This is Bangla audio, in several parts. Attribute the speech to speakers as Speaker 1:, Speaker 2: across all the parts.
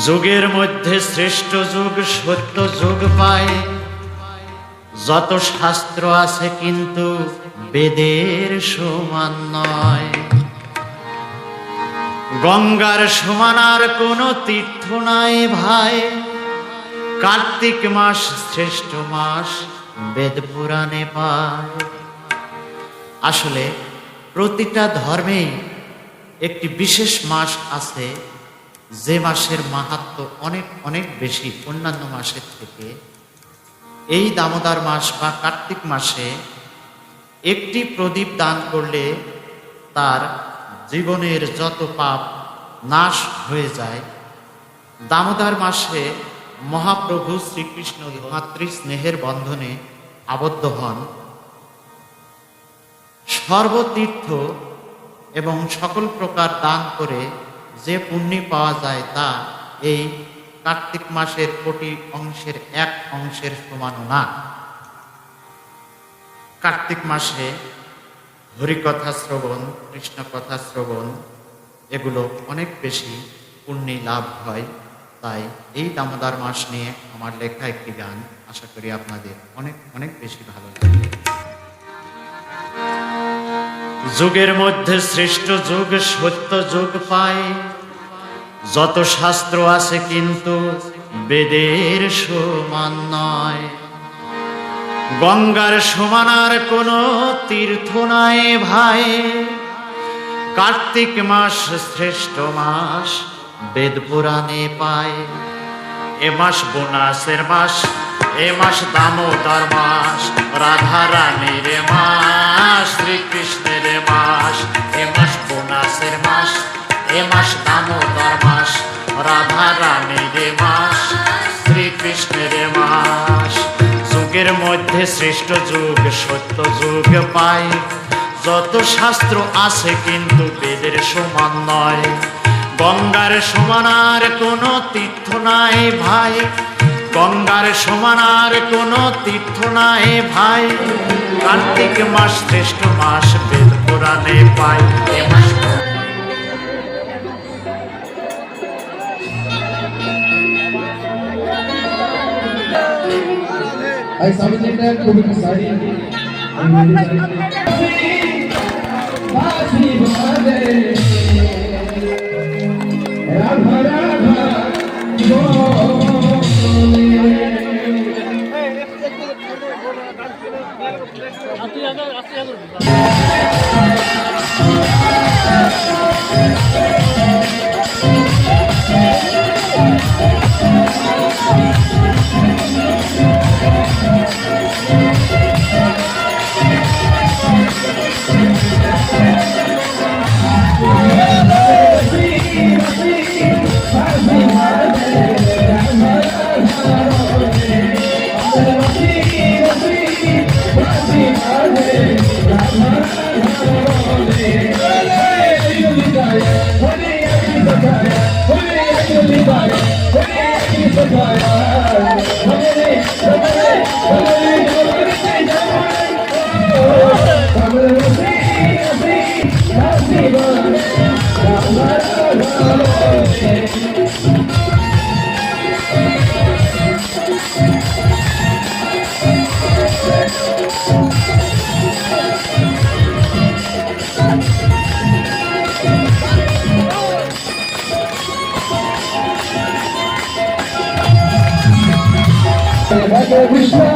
Speaker 1: যুগের মধ্যে শ্রেষ্ঠ যুগ সত্য যুগ পায়। যত শাস্ত্র আছে কিন্তু বেদের সমান নয়। গঙ্গার সমান আর কোনো তীর্থ নাই ভাই। কার্তিক মাস শ্রেষ্ঠ মাস বেদ পুরাণে পায়। আসলে প্রতিটা ধর্মেই একটি বিশেষ মাস আছে, যে মাসের মাহাত্ম্য অনেক অনেক বেশি অন্যান্য মাসের থেকে। এই দামোদর মাস বা কার্তিক মাসে একটি প্রদীপ দান করলে তার জীবনের যত পাপ নাশ হয়ে যায়। দামোদর মাসে মহাপ্রভু শ্রীকৃষ্ণ মাতৃ স্নেহের বন্ধনে আবদ্ধ হন। সর্বতীর্থ এবং সকল প্রকার দান করে যে পুণ্য পাওয়া যায় তা এই কার্তিক মাসের কোটি অংশের এক অংশের সমানও না। কার্তিক মাসে হরিকথা শ্রবণ, কৃষ্ণ কথা শ্রবণ এগুলো অনেক বেশি পুণ্য লাভ হয়। তাই এই দামোদর মাস নিয়ে আমার লেখা একটি গান, আশা করি আপনাদের অনেক অনেক বেশি ভালো লাগবে। যুগের মধ্যে শ্রেষ্ঠ যুগ সত্য যুগ পায়। যত শাস্ত্র আছে কিন্তু বেদের সমান নয়। গঙ্গার সমান আর কোনো তীর্থ নাই ভাই। কার্তিক মাস শ্রেষ্ঠ মাস বেদ পুরাণে পায়। এ মাস বোনাসের মাস, এ মাস দামোদর মাস, রাধা রানীর মাস, শ্রীকৃষ্ণের মাস। এ মাস বোনাসের মাস, এ মাস দামোদর মাস, রাধা রানীর মাস, শ্রীকৃষ্ণের মাস। যুগের মধ্যে শ্রেষ্ঠ যুগ সত্য যুগ পায়। যত শাস্ত্র আছে কিন্তু বেদের সমান নয়। গঙ্গার সমান আর কোনো তীর্থ নাই ভাই। গঙ্গার সমান আর কোনো তীর্থ নাই ভাই। কার্তিক মাস শ্রেষ্ঠ মাস বেদ পুরাণে পায়। এ মাস
Speaker 2: I submitted that to be decided. Krishna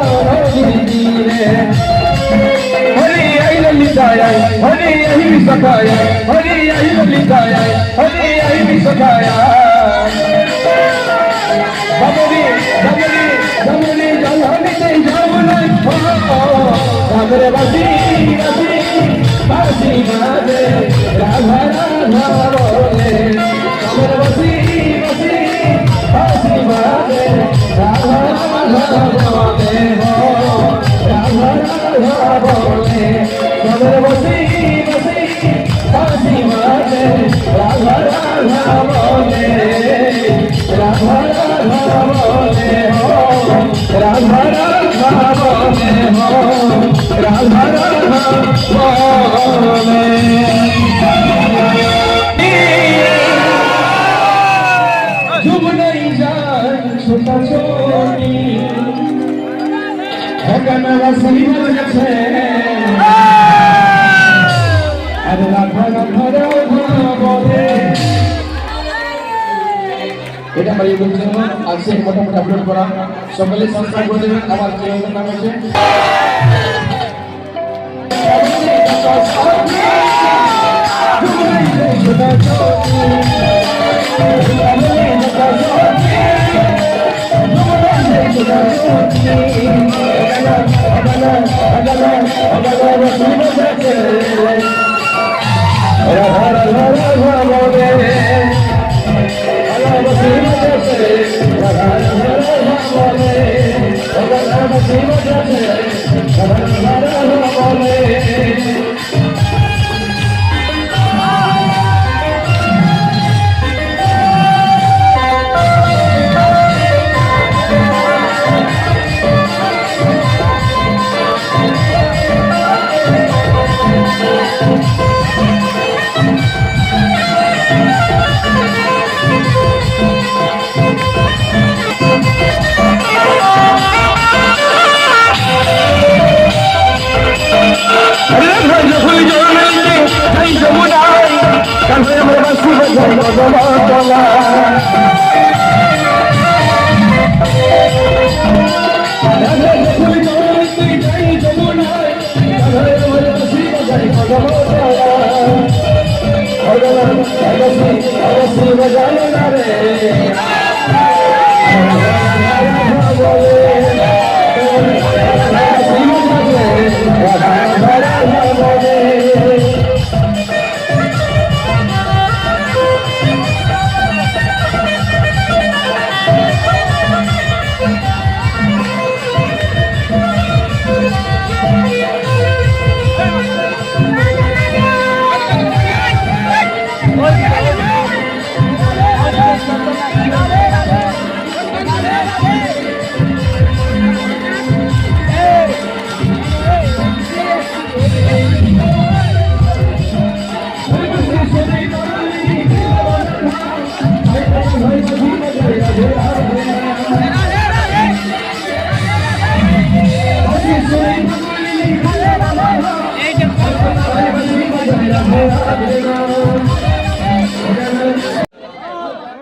Speaker 2: Hari Ai Lalitaya Hari Ai Sakaya Hari Ai Lalitaya Hari Ai Sakaya Damari Damari Damari Jalani Te Jamunai Damare Basi Basi Basi Bade Radha Radha Bole Damare Basi Basi Basi Bade Radha Radha Bole Radha Radha Bole Damare Basi Basi Basi Bade Radha Radha Bole Radha Radha Bole Radha Radha Bole Radha Radha Bole Jumne বাঁশি বাজছে আর রাধা রাধা রাধা বলে। এটা আমার ইউটিউব চ্যানেল আজকে মোটামুটি আপলোড করা, সকলে সাবস্ক্রাইব করে দেবেন। আমার চ্যানেলের নাম আছে